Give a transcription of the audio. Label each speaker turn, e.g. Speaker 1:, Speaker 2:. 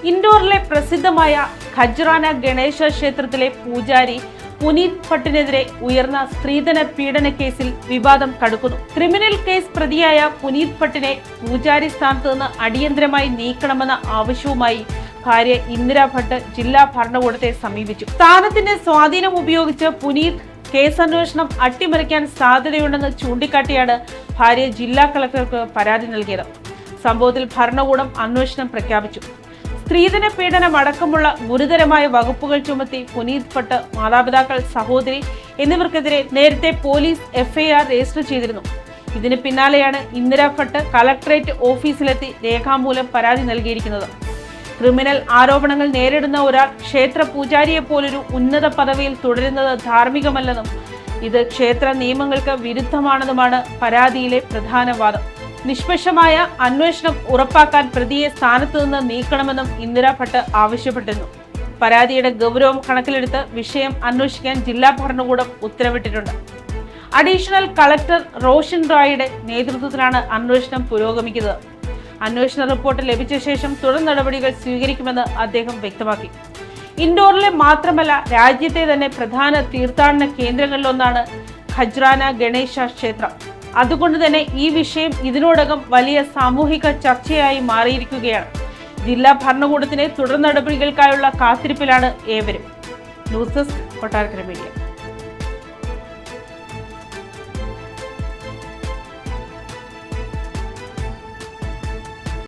Speaker 1: ഇൻഡോറിലെ പ്രസിദ്ധമായ ഖജ്റാന ഗണേശ ക്ഷേത്രത്തിലെ പൂജാരി പുനീത് ഭട്ടിനെതിരെ ഉയർന്ന സ്ത്രീധന പീഡന കേസിൽ വിവാദം കടുക്കുന്നു. ക്രിമിനൽ കേസ് പ്രതിയായ പുനീത് ഭട്ടിനെ പൂജാരി സ്ഥാനത്ത് നിന്ന് അടിയന്തരമായി നീക്കണമെന്ന ആവശ്യവുമായി ഭാര്യ ഇന്ദിര ഭട്ട് ജില്ലാ ഭരണകൂടത്തെ സമീപിച്ചു. സ്ഥാനത്തിന്റെ സ്വാധീനം ഉപയോഗിച്ച് പുനീത് കേസന്വേഷണം അട്ടിമറിക്കാൻ സാധ്യതയുണ്ടെന്ന് ചൂണ്ടിക്കാട്ടിയാണ് ഭാര്യ ജില്ലാ കളക്ടർക്ക് പരാതി നൽകിയത്. സംഭവത്തിൽ ഭരണകൂടം അന്വേഷണം പ്രഖ്യാപിച്ചു. സ്ത്രീധന പീഡനം അടക്കമുള്ള ഗുരുതരമായ വകുപ്പുകൾ ചുമത്തി പുനീത് ഭട്ട്, മാതാപിതാക്കൾ, സഹോദരി എന്നിവർക്കെതിരെ നേരത്തെ പോലീസ് എഫ്ഐആർ രജിസ്റ്റർ ചെയ്തിരുന്നു. ഇതിന് പിന്നാലെയാണ് ഇന്ദിര ഭട്ട് കളക്ടറേറ്റ് ഓഫീസിലെത്തി രേഖാമൂലം പരാതി നൽകിയിരിക്കുന്നത്. ക്രിമിനൽ ആരോപണങ്ങൾ നേരിടുന്ന ഒരാൾ ക്ഷേത്ര പൂജാരിയെ പോലൊരു ഉന്നത പദവിയിൽ തുടരുന്നത് ധാർമ്മികമല്ലെന്നും ഇത് ക്ഷേത്ര നിയമങ്ങൾക്ക് വിരുദ്ധമാണെന്നുമാണ് പരാതിയിലെ പ്രധാന വാദം. നിഷ്പക്ഷമായ അന്വേഷണം ഉറപ്പാക്കാൻ പ്രതിയെ സ്ഥാനത്ത് നിന്ന് നീക്കണമെന്നും ഇന്ദിര ഭട്ട് ആവശ്യപ്പെട്ടിരുന്നു. പരാതിയുടെ ഗൗരവം കണക്കിലെടുത്ത് വിഷയം അന്വേഷിക്കാൻ ജില്ലാ ഭരണകൂടം ഉത്തരവിട്ടിട്ടുണ്ട്. അഡീഷണൽ കളക്ടർ റോഷൻ റോയുടെ നേതൃത്വത്തിലാണ് അന്വേഷണം പുരോഗമിക്കുന്നത്. അന്വേഷണ റിപ്പോർട്ട് ലഭിച്ച ശേഷം തുടർ നടപടികൾ സ്വീകരിക്കുമെന്ന് അദ്ദേഹം വ്യക്തമാക്കി. ഇൻഡോറിലെ മാത്രമല്ല രാജ്യത്തെ തന്നെ പ്രധാന തീർത്ഥാടന കേന്ദ്രങ്ങളിലൊന്നാണ് ഖജ്റാന ഗണേശ ക്ഷേത്രം. അതുകൊണ്ട് തന്നെ ഈ വിഷയം ഇതിനോടകം വലിയ സാമൂഹിക ചർച്ചയായി മാറിയിരിക്കുകയാണ്. ജില്ലാ ഭരണകൂടത്തിന്റെ തുടർ നടപടികൾക്കായുള്ള കാത്തിരിപ്പിലാണ് ഏവരും. News desk, Kottarakkara media.